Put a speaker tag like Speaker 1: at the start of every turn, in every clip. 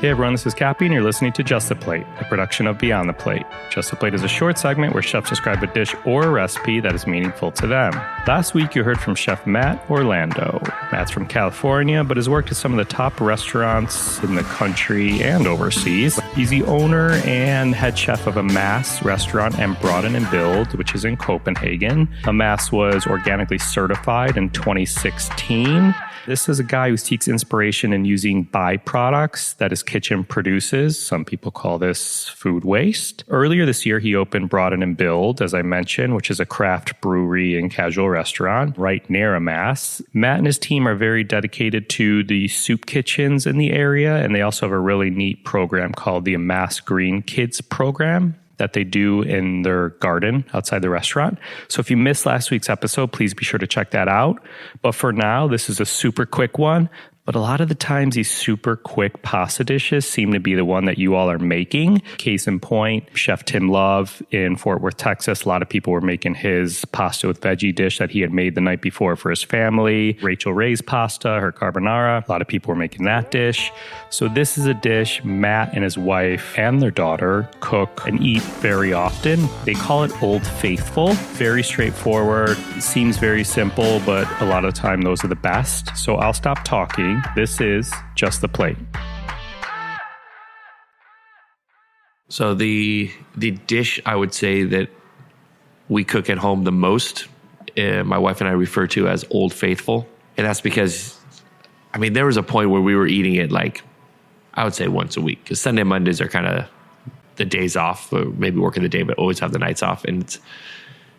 Speaker 1: Hey everyone, this is Cappy and you're listening to Just the Plate, a production of Beyond the Plate. Just the Plate is a short segment where chefs describe a dish or a recipe that is meaningful to them. Last week you heard from Chef Matt Orlando. Matt's from California, but has worked at some of the top restaurants in the country and overseas. He's the owner and head chef of Amass restaurant and Broaden and Build, which is in Copenhagen. Amass was organically certified in 2016. This is a guy who seeks inspiration in using byproducts that his kitchen produces. Some people call this food waste. Earlier this year, he opened Broaden and Build, as I mentioned, which is a craft brewery and casual restaurant right near Amass. Matt and his team are very dedicated to the soup kitchens in the area, and they also have a really neat program called the Amass Green Kids Program that they do in their garden outside the restaurant. So if you missed last week's episode, please be sure to check that out. But for now, this is a super quick one. But a lot of the times, these super quick pasta dishes seem to be the one that you all are making. Case in point, Chef Tim Love in Fort Worth, Texas. A lot of people were making his pasta with veggie dish that he had made the night before for his family. Rachel Ray's pasta, her carbonara. A lot of people were making that dish. So this is a dish Matt and his wife and their daughter cook and eat very often. They call it Old Faithful. Very straightforward. Seems very simple, but a lot of the time those are the best. So I'll stop talking. This is Just the Plate.
Speaker 2: So the dish I would say that we cook at home the most, my wife and I refer to as Old Faithful. And that's because, I mean, there was a point where we were eating it like, I would say once a week. Because Sunday, Mondays are kind of the days off, or maybe working the day, but always have the nights off. And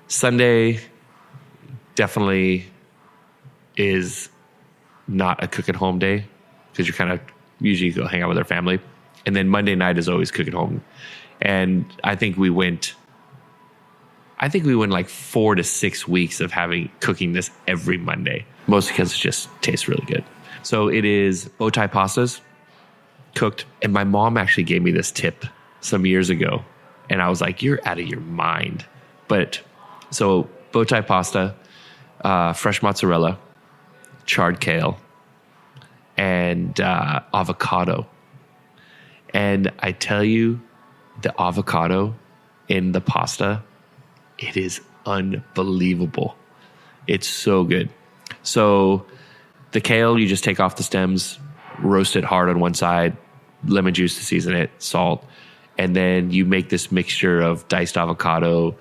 Speaker 2: Sunday definitely is not a cook at home day because you're kind of usually go hang out with our family. And then Monday night is always cook at home. And I think we went like 4 to 6 weeks of cooking this every Monday, mostly because it just tastes really good. So it is bow tie pastas cooked. And my mom actually gave me this tip some years ago. And I was like, you're out of your mind. But so bow tie pasta, fresh mozzarella, charred kale, and avocado. And I tell you, the avocado in the pasta, it is unbelievable. It's so good. So the kale, you just take off the stems, roast it hard on one side, lemon juice to season it, salt, and then you make this mixture of diced avocado,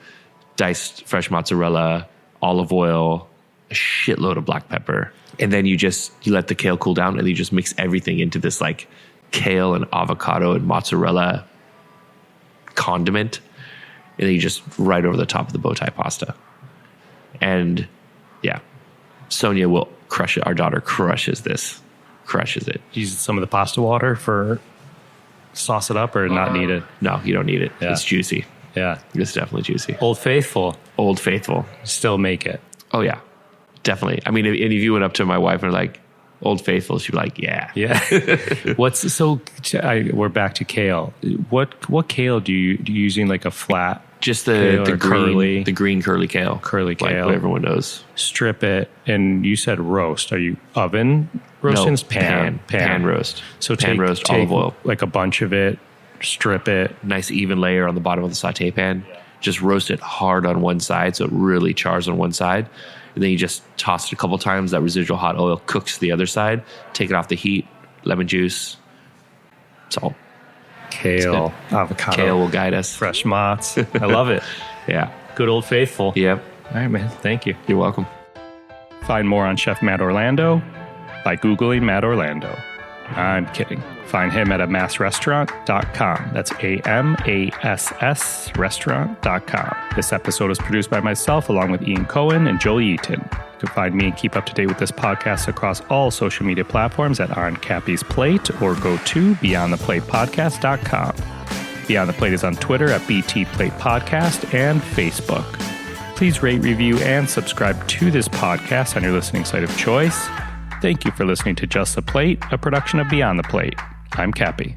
Speaker 2: diced fresh mozzarella, olive oil, a shitload of black pepper. And then you let the kale cool down and you just mix everything into this like kale and avocado and mozzarella condiment. And then you just right over the top of the bow tie pasta. And yeah, Sonia will crush it. Our daughter crushes it.
Speaker 1: Use some of the pasta water for sauce it up or not needed?
Speaker 2: No, you don't need it.
Speaker 1: Yeah.
Speaker 2: It's juicy.
Speaker 1: Yeah.
Speaker 2: It's definitely juicy.
Speaker 1: Old Faithful.
Speaker 2: Old Faithful.
Speaker 1: Still make it.
Speaker 2: Oh yeah. Definitely. I mean, if you went up to my wife and like Old Faithful, she'd be like, "Yeah,
Speaker 1: yeah." We're back to kale. What kale do you using like a flat?
Speaker 2: Just the green curly kale,
Speaker 1: like
Speaker 2: what everyone knows.
Speaker 1: Strip it, and you said roast. Are you oven roasting?
Speaker 2: No, pan roast.
Speaker 1: So
Speaker 2: pan roast, olive oil,
Speaker 1: like a bunch of it. Strip it,
Speaker 2: nice even layer on the bottom of the saute pan. Just roast it hard on one side, so it really chars on one side. And then you just toss it a couple times. That residual hot oil cooks the other side. Take it off the heat. Lemon juice. Salt.
Speaker 1: Kale. Avocado.
Speaker 2: Kale will guide us.
Speaker 1: Fresh mozz. I love it.
Speaker 2: Yeah.
Speaker 1: Good Old Faithful.
Speaker 2: Yep.
Speaker 1: All right, man. Thank you.
Speaker 2: You're welcome.
Speaker 1: Find more on Chef Matt Orlando by Googling Matt Orlando. I'm kidding. Find him at amassrestaurant.com. That's AMASS restaurant.com. This episode is produced by myself along with Ian Cohen and Joel Eaton. You can find me and keep up to date with this podcast across all social media platforms at On Cappy's Plate or go to beyondtheplatepodcast.com. Beyond the Plate is on Twitter at BT Plate Podcast and Facebook. Please rate, review, and subscribe to this podcast on your listening site of choice. Thank you for listening to Just the Plate, a production of Beyond the Plate. I'm Cappy.